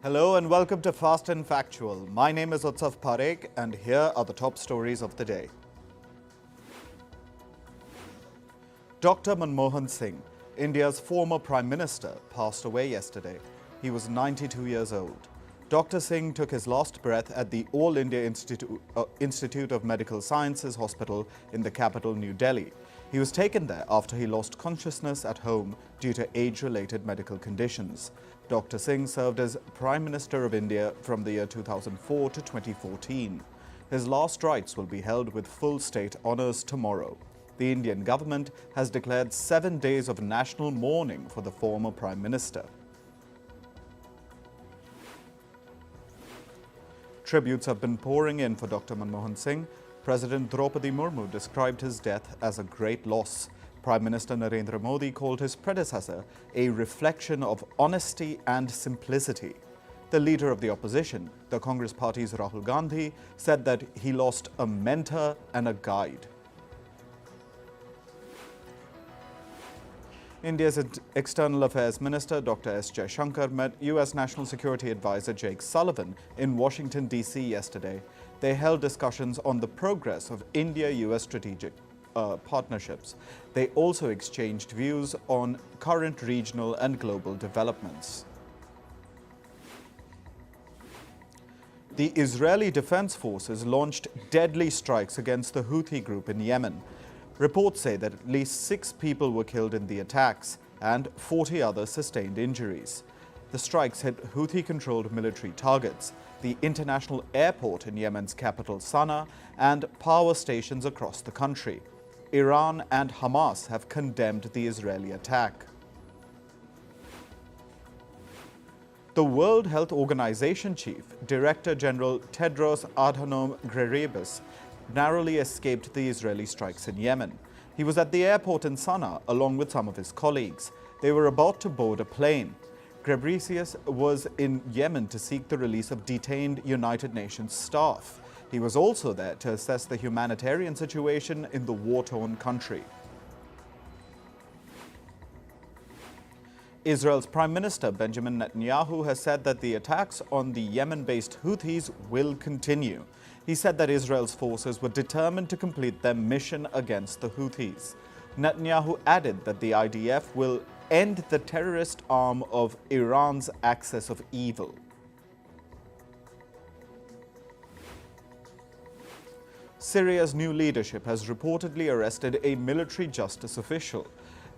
Hello and welcome to Fast and Factual. My name is Utsav Parekh and here are the top stories of the day. Dr. Manmohan Singh, India's former Prime Minister, passed away yesterday. He was 92 years old. Dr. Singh took his last breath at the All India Institute of Medical Sciences Hospital in the capital, New Delhi. He was taken there after he lost consciousness at home due to age-related medical conditions. Dr. Singh served as Prime Minister of India from the year 2004 to 2014. His last rites will be held with full state honours tomorrow. The Indian government has declared 7 days of national mourning for the former Prime Minister. Tributes have been pouring in for Dr. Manmohan Singh. President Draupadi Murmu described his death as a great loss. Prime Minister Narendra Modi called his predecessor a reflection of honesty and simplicity. The leader of the opposition, the Congress party's Rahul Gandhi, said that he lost a mentor and a guide. India's External Affairs Minister Dr. S. Jaishankar met U.S. National Security Advisor Jake Sullivan in Washington, D.C. yesterday. They held discussions on the progress of India-U.S. strategic partnerships. They also exchanged views on current regional and global developments. The Israeli Defense Forces launched deadly strikes against the Houthi group in Yemen. Reports say that at least 6 people were killed in the attacks and 40 others sustained injuries. The strikes hit Houthi-controlled military targets, the international airport in Yemen's capital Sana'a, and power stations across the country. Iran and Hamas have condemned the Israeli attack. The World Health Organization chief, Director General Tedros Adhanom Ghebreyesus, narrowly escaped the Israeli strikes in Yemen. He was at the airport in Sana'a along with some of his colleagues. They were about to board a plane. Ghebreyesus was in Yemen to seek the release of detained United Nations staff. He was also there to assess the humanitarian situation in the war-torn country. Israel's Prime Minister Benjamin Netanyahu has said that the attacks on the Yemen-based Houthis will continue. He said that Israel's forces were determined to complete their mission against the Houthis. Netanyahu added that the IDF will end the terrorist arm of Iran's axis of evil. Syria's new leadership has reportedly arrested a military justice official.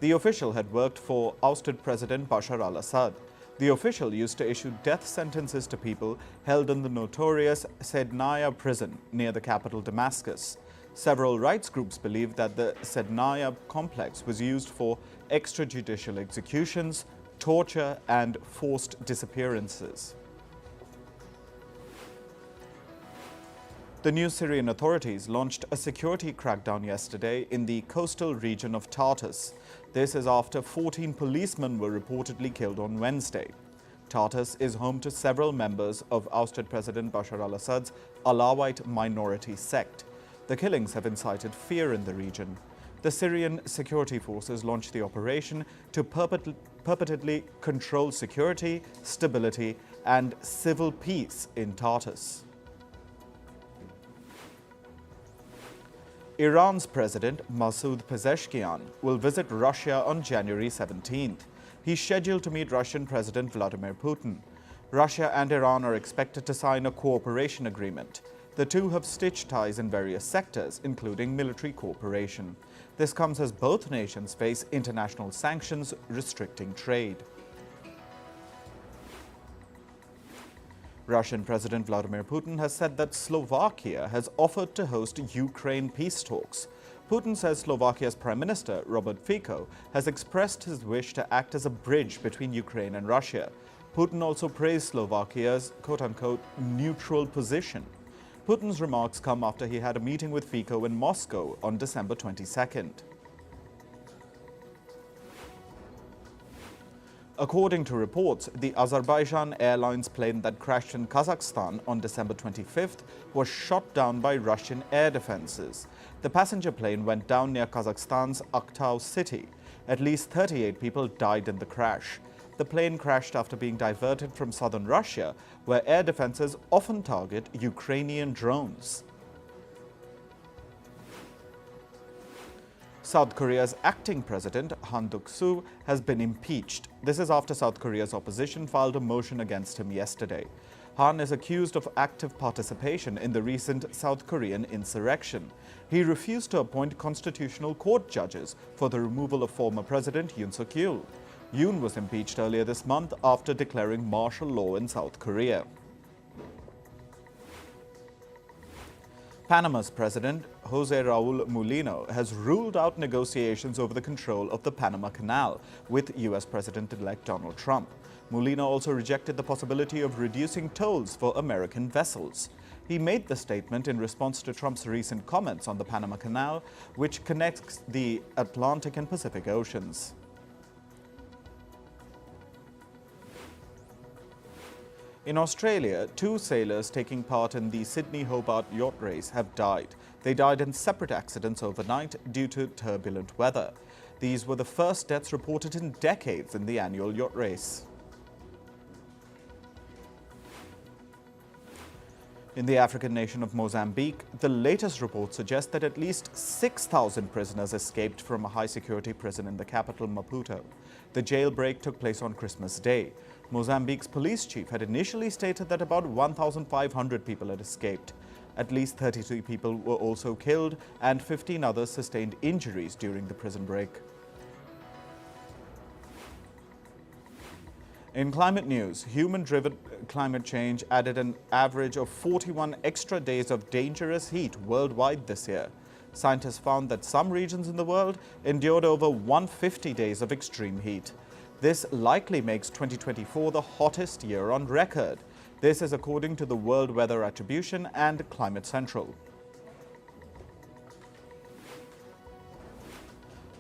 The official had worked for ousted President Bashar al-Assad. The official used to issue death sentences to people held in the notorious Sednaya prison near the capital Damascus. Several rights groups believe that the Sednaya complex was used for extrajudicial executions, torture, and forced disappearances. The new Syrian authorities launched a security crackdown yesterday in the coastal region of Tartus. This is after 14 policemen were reportedly killed on Wednesday. Tartus is home to several members of ousted President Bashar al-Assad's Alawite minority sect. The killings have incited fear in the region. The Syrian security forces launched the operation to purportedly control security, stability, and civil peace in Tartus. Iran's President Masoud Pezeshkian will visit Russia on January 17th. He's scheduled to meet Russian President Vladimir Putin. Russia and Iran are expected to sign a cooperation agreement. The two have stitched ties in various sectors, including military cooperation. This comes as both nations face international sanctions restricting trade. Russian President Vladimir Putin has said that Slovakia has offered to host Ukraine peace talks. Putin says Slovakia's Prime Minister, Robert Fico, has expressed his wish to act as a bridge between Ukraine and Russia. Putin also praised Slovakia's quote-unquote neutral position. Putin's remarks come after he had a meeting with Fico in Moscow on December 22nd. According to reports, the Azerbaijan Airlines plane that crashed in Kazakhstan on December 25th was shot down by Russian air defenses. The passenger plane went down near Kazakhstan's Aktau city. At least 38 people died in the crash. The plane crashed after being diverted from southern Russia, where air defenses often target Ukrainian drones. South Korea's acting president, Han Duck-soo, has been impeached. This is after South Korea's opposition filed a motion against him yesterday. Han is accused of active participation in the recent South Korean insurrection. He refused to appoint constitutional court judges for the removal of former President Yoon Suk-yeol. Yoon was impeached earlier this month after declaring martial law in South Korea. Panama's president, José Raúl Mulino, has ruled out negotiations over the control of the Panama Canal with U.S. President-elect Donald Trump. Mulino also rejected the possibility of reducing tolls for American vessels. He made the statement in response to Trump's recent comments on the Panama Canal, which connects the Atlantic and Pacific Oceans. In Australia, 2 sailors taking part in the Sydney-Hobart yacht race have died. They died in separate accidents overnight due to turbulent weather. These were the first deaths reported in decades in the annual yacht race. In the African nation of Mozambique, the latest reports suggest that at least 6,000 prisoners escaped from a high-security prison in the capital, Maputo. The jailbreak took place on Christmas Day. Mozambique's police chief had initially stated that about 1,500 people had escaped. At least 33 people were also killed and 15 others sustained injuries during the prison break. In climate news, human-driven climate change added an average of 41 extra days of dangerous heat worldwide this year. Scientists found that some regions in the world endured over 150 days of extreme heat. This likely makes 2024 the hottest year on record. This is according to the World Weather Attribution and Climate Central.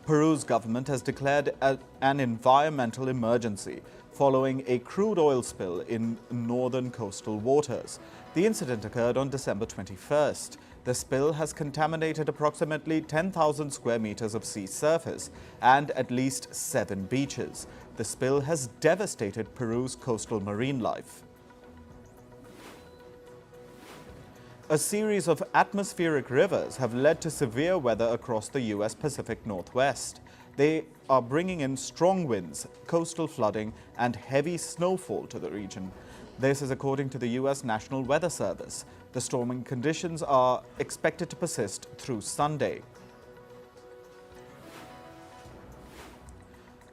Peru's government has declared an environmental emergency following a crude oil spill in northern coastal waters. The incident occurred on December 21st. The spill has contaminated approximately 10,000 square meters of sea surface and at least 7 beaches. The spill has devastated Peru's coastal marine life. A series of atmospheric rivers have led to severe weather across the U.S. Pacific Northwest. They are bringing in strong winds, coastal flooding, and heavy snowfall to the region. This is according to the U.S. National Weather Service. The storming conditions are expected to persist through Sunday.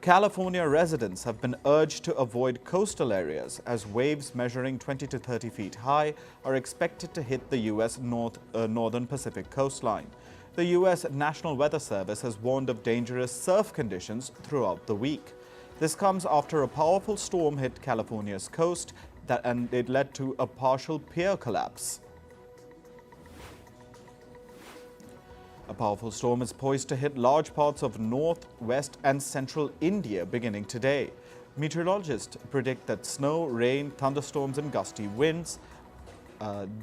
California residents have been urged to avoid coastal areas as waves measuring 20 to 30 feet high are expected to hit the U.S. northern Pacific coastline. The U.S. National Weather Service has warned of dangerous surf conditions throughout the week. This comes after a powerful storm hit California's coast and it led to a partial pier collapse. A powerful storm is poised to hit large parts of north, west and central India beginning today. Meteorologists predict that snow, rain, thunderstorms and gusty winds.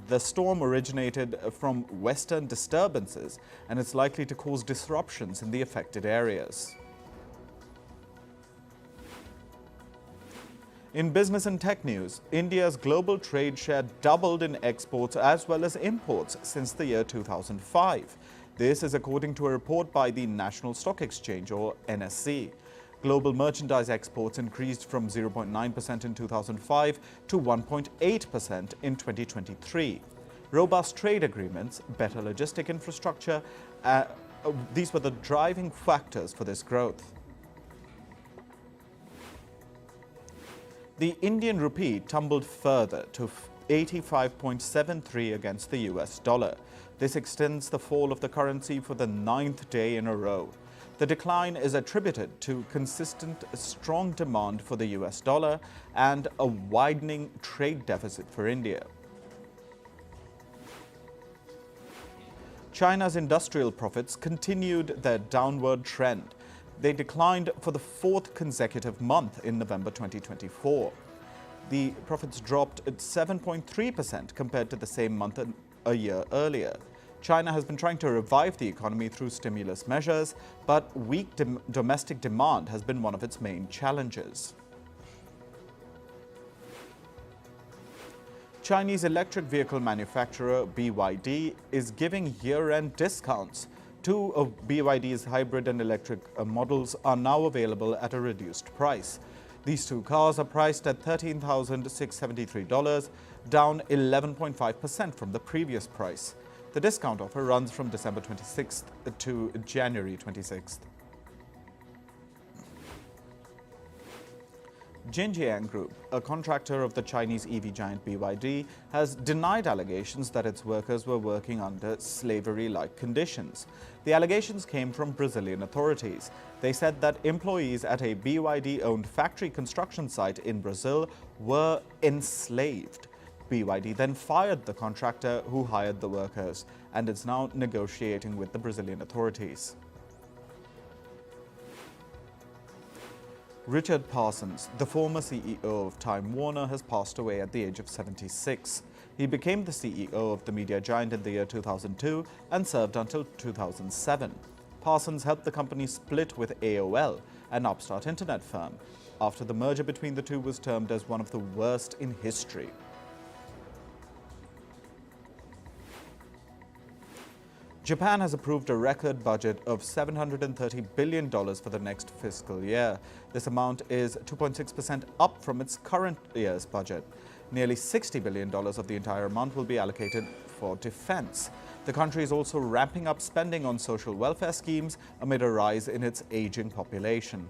The storm originated from western disturbances and is likely to cause disruptions in the affected areas. In business and tech news, India's global trade share doubled in exports as well as imports since the year 2005. This is according to a report by the National Stock Exchange, or NSE. Global merchandise exports increased from 0.9% in 2005 to 1.8% in 2023. Robust trade agreements, better logistic infrastructure, these were the driving factors for this growth. The Indian rupee tumbled further to 85.73 against the US dollar. This extends the fall of the currency for the 9th day in a row. The decline is attributed to consistent strong demand for the US dollar and a widening trade deficit for India. China's industrial profits continued their downward trend. They declined for the 4th consecutive month in November 2024. The profits dropped at 7.3% compared to the same month a year earlier. China has been trying to revive the economy through stimulus measures, but weak domestic demand has been one of its main challenges. Chinese electric vehicle manufacturer BYD is giving year-end discounts. Two of BYD's hybrid and electric models are now available at a reduced price. These two cars are priced at $13,673, down 11.5% from the previous price. The discount offer runs from December 26th to January 26th. Jinjiang Group, a contractor of the Chinese EV giant BYD, has denied allegations that its workers were working under slavery-like conditions. The allegations came from Brazilian authorities. They said that employees at a BYD-owned factory construction site in Brazil were enslaved. BYD then fired the contractor who hired the workers and is now negotiating with the Brazilian authorities. Richard Parsons, the former CEO of Time Warner, has passed away at the age of 76. He became the CEO of the media giant in the year 2002 and served until 2007. Parsons helped the company split with AOL, an upstart internet firm, after the merger between the two was termed as one of the worst in history. Japan has approved a record budget of $730 billion for the next fiscal year. This amount is 2.6% up from its current year's budget. Nearly $60 billion of the entire amount will be allocated for defense. The country is also ramping up spending on social welfare schemes amid a rise in its aging population.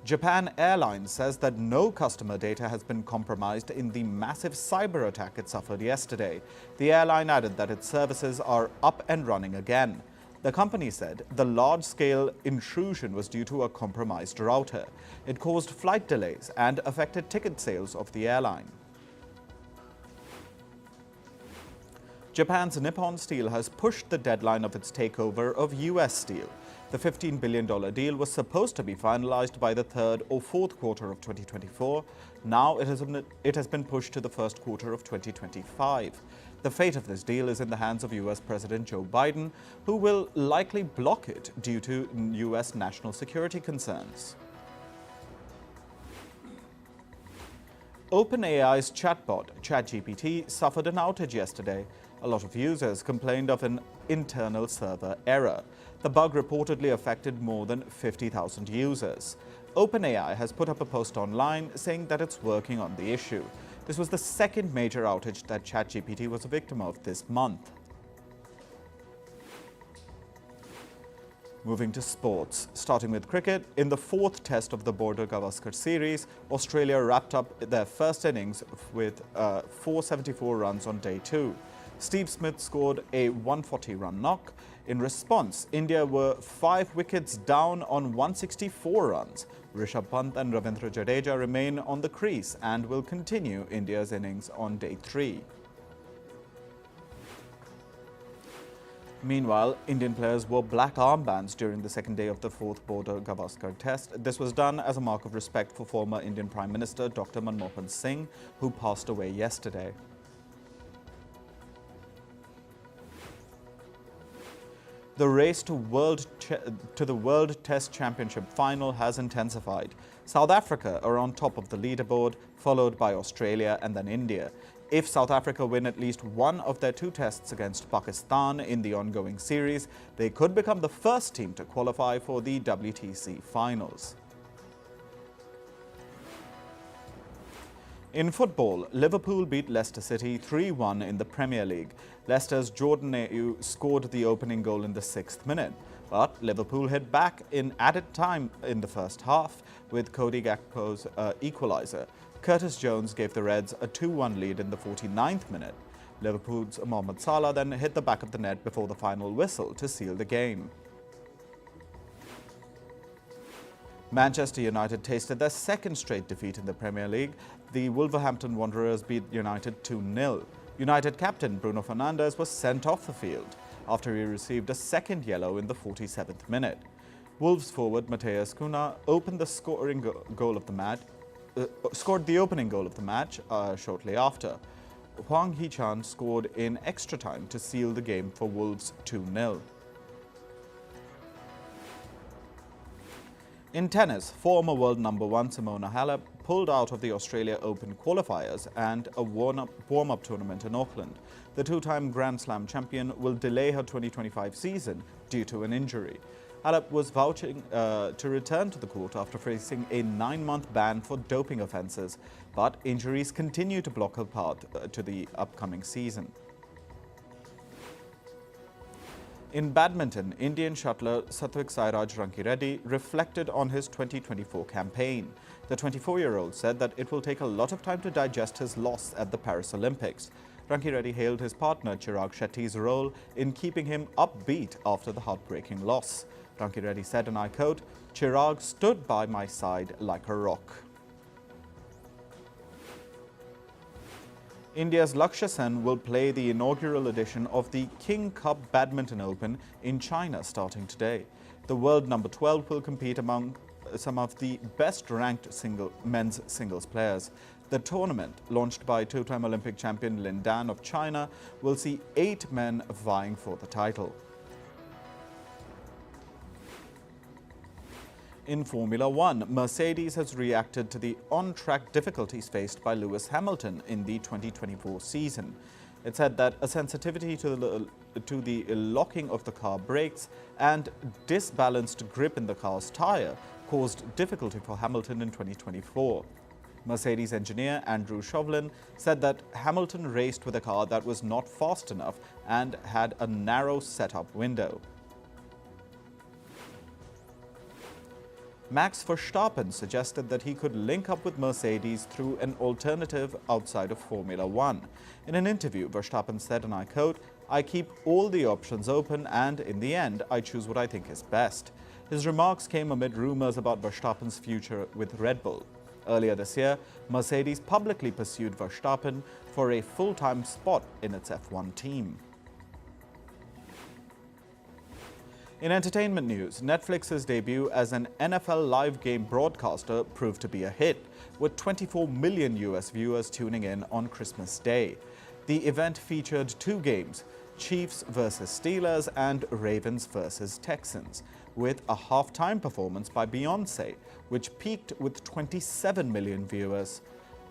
Japan Airlines says that no customer data has been compromised in the massive cyber attack it suffered yesterday. The airline added that its services are up and running again. The company said the large-scale intrusion was due to a compromised router. It caused flight delays and affected ticket sales of the airline. Japan's Nippon Steel has pushed the deadline of its takeover of US Steel. The $15 billion deal was supposed to be finalized by the third or fourth quarter of 2024. Now it has been pushed to the first quarter of 2025. The fate of this deal is in the hands of US President Joe Biden, who will likely block it due to US national security concerns. OpenAI's chatbot, ChatGPT, suffered an outage yesterday. A lot of users complained of an internal server error. The bug reportedly affected more than 50,000 users. OpenAI has put up a post online saying that it's working on the issue. This was the second major outage that ChatGPT was a victim of this month. Moving to sports, starting with cricket, in the fourth test of the Border-Gavaskar series, Australia wrapped up their first innings with 474 runs on day 2. Steve Smith scored a 140-run knock. In response, India were 5 wickets down on 164 runs. Rishabh Pant and Ravindra Jadeja remain on the crease and will continue India's innings on day 3. Meanwhile, Indian players wore black armbands during the second day of the fourth Border-Gavaskar test. This was done as a mark of respect for former Indian Prime Minister Dr. Manmohan Singh, who passed away yesterday. The race to the World Test Championship final has intensified. South Africa are on top of the leaderboard, followed by Australia and then India. If South Africa win at least one of their 2 tests against Pakistan in the ongoing series, they could become the first team to qualify for the WTC finals. In football, Liverpool beat Leicester City 3-1 in the Premier League. Leicester's Jordan Ayew scored the opening goal in the 6th minute, but Liverpool hit back in added time in the first half with Cody Gakpo's equaliser. Curtis Jones gave the Reds a 2-1 lead in the 49th minute. Liverpool's Mohamed Salah then hit the back of the net before the final whistle to seal the game. Manchester United tasted their second straight defeat in the Premier League. The Wolverhampton Wanderers beat United 2-0. United captain Bruno Fernandes was sent off the field after he received a second yellow in the 47th minute. Wolves forward Matheus Cunha opened the scored the opening goal of the match shortly after. Hwang Hee-chan scored in extra time to seal the game for Wolves 2-0. In tennis, former world number 1 Simona Halep pulled out of the Australia Open qualifiers and a warm-up tournament in Auckland. The two-time Grand Slam champion will delay her 2025 season due to an injury. Halep was vouching to return to the court after facing a 9-month ban for doping offences, but injuries continue to block her path to the upcoming season. In badminton, Indian shuttler Satvik Sairaj Rankireddy reflected on his 2024 campaign. The 24-year-old said that it will take a lot of time to digest his loss at the Paris Olympics. Rankireddy hailed his partner Chirag Shetty's role in keeping him upbeat after the heartbreaking loss. Rankireddy said, and I quote, "Chirag stood by my side like a rock." India's Lakshya Sen will play the inaugural edition of the King Cup Badminton Open in China starting today. The world number 12 will compete among some of the best-ranked men's singles players. The tournament, launched by two-time Olympic champion Lin Dan of China, will see 8 men vying for the title. In Formula One, Mercedes has reacted to the on-track difficulties faced by Lewis Hamilton in the 2024 season. It said that a sensitivity to the locking of the car brakes and disbalanced grip in the car's tyre caused difficulty for Hamilton in 2024. Mercedes engineer Andrew Chauvelin said that Hamilton raced with a car that was not fast enough and had a narrow setup window. Max Verstappen suggested that he could link up with Mercedes through an alternative outside of Formula One. In an interview, Verstappen said, and I quote, "I keep all the options open and, in the end, I choose what I think is best." His remarks came amid rumors about Verstappen's future with Red Bull. Earlier this year, Mercedes publicly pursued Verstappen for a full-time spot in its F1 team. In entertainment news, Netflix's debut as an NFL live game broadcaster proved to be a hit, with 24 million US viewers tuning in on Christmas Day. The event featured 2 games, Chiefs vs. Steelers and Ravens vs. Texans, with a halftime performance by Beyoncé, which peaked with 27 million viewers,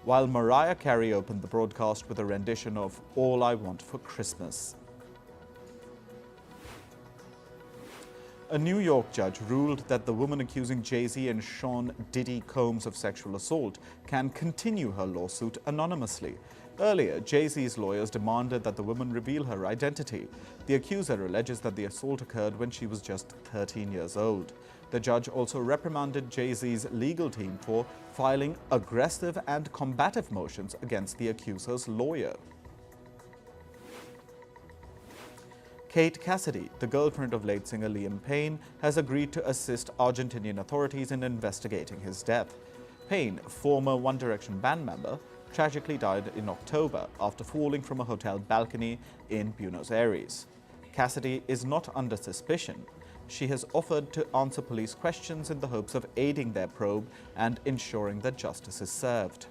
while Mariah Carey opened the broadcast with a rendition of All I Want for Christmas. A New York judge ruled that the woman accusing Jay-Z and Sean Diddy Combs of sexual assault can continue her lawsuit anonymously. Earlier, Jay-Z's lawyers demanded that the woman reveal her identity. The accuser alleges that the assault occurred when she was just 13 years old. The judge also reprimanded Jay-Z's legal team for filing aggressive and combative motions against the accuser's lawyer. Kate Cassidy, the girlfriend of late singer Liam Payne, has agreed to assist Argentinian authorities in investigating his death. Payne, former One Direction band member, tragically died in October after falling from a hotel balcony in Buenos Aires. Cassidy is not under suspicion. She has offered to answer police questions in the hopes of aiding their probe and ensuring that justice is served.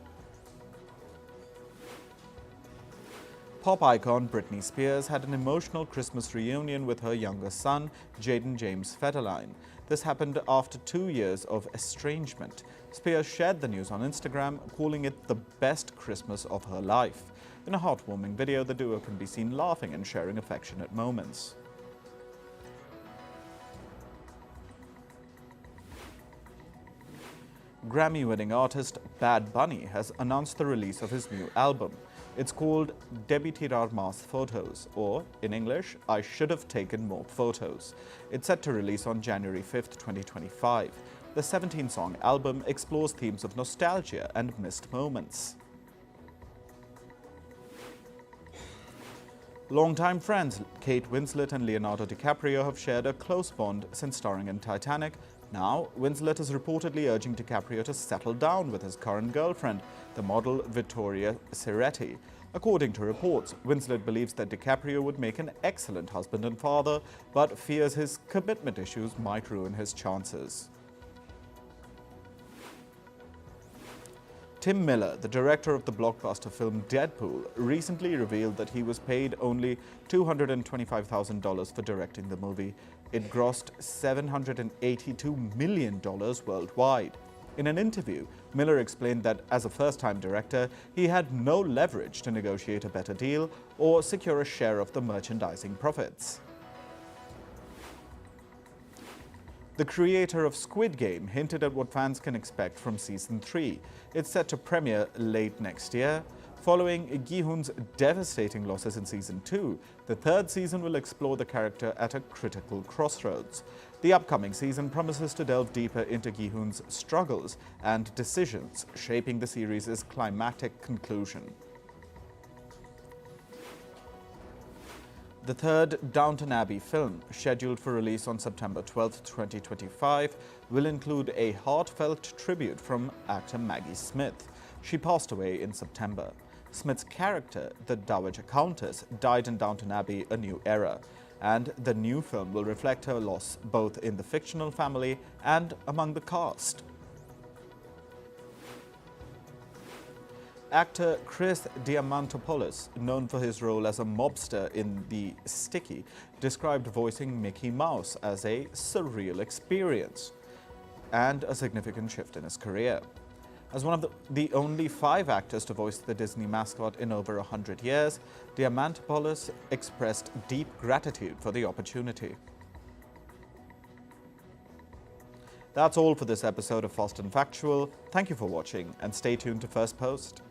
Pop icon Britney Spears had an emotional Christmas reunion with her younger son, Jaden James Federline. This happened after 2 years of estrangement. Spears shared the news on Instagram, calling it the best Christmas of her life. In a heartwarming video, the duo can be seen laughing and sharing affectionate moments. Grammy-winning artist Bad Bunny has announced the release of his new album. It's called Debí tirar más fotos, or, in English, I Should Have Taken More Photos. It's set to release on January 5th, 2025. The 17-song album explores themes of nostalgia and missed moments. Longtime friends Kate Winslet and Leonardo DiCaprio have shared a close bond since starring in Titanic. Now, Winslet is reportedly urging DiCaprio to settle down with his current girlfriend, the model Vittoria Ceretti. According to reports, Winslet believes that DiCaprio would make an excellent husband and father, but fears his commitment issues might ruin his chances. Tim Miller, the director of the blockbuster film Deadpool, recently revealed that he was paid only $225,000 for directing the movie. It grossed $782 million worldwide. In an interview, Miller explained that as a first-time director, he had no leverage to negotiate a better deal or secure a share of the merchandising profits. The creator of Squid Game hinted at what fans can expect from Season 3. It's set to premiere late next year. Following Gi-hun's devastating losses in Season 2, the third season will explore the character at a critical crossroads. The upcoming season promises to delve deeper into Gi-hun's struggles and decisions, shaping the series' climactic conclusion. The third Downton Abbey film, scheduled for release on September 12, 2025, will include a heartfelt tribute from actor Maggie Smith. She passed away in September. Smith's character, the Dowager Countess, died in Downton Abbey: A New Era, and the new film will reflect her loss both in the fictional family and among the cast. Actor Chris Diamantopoulos, known for his role as a mobster in The Sticky, described voicing Mickey Mouse as a surreal experience and a significant shift in his career. As one of the only 5 actors to voice the Disney mascot in over 100 years, Diamantopoulos expressed deep gratitude for the opportunity. That's all for this episode of Fast and Factual. Thank you for watching and stay tuned to Firstpost.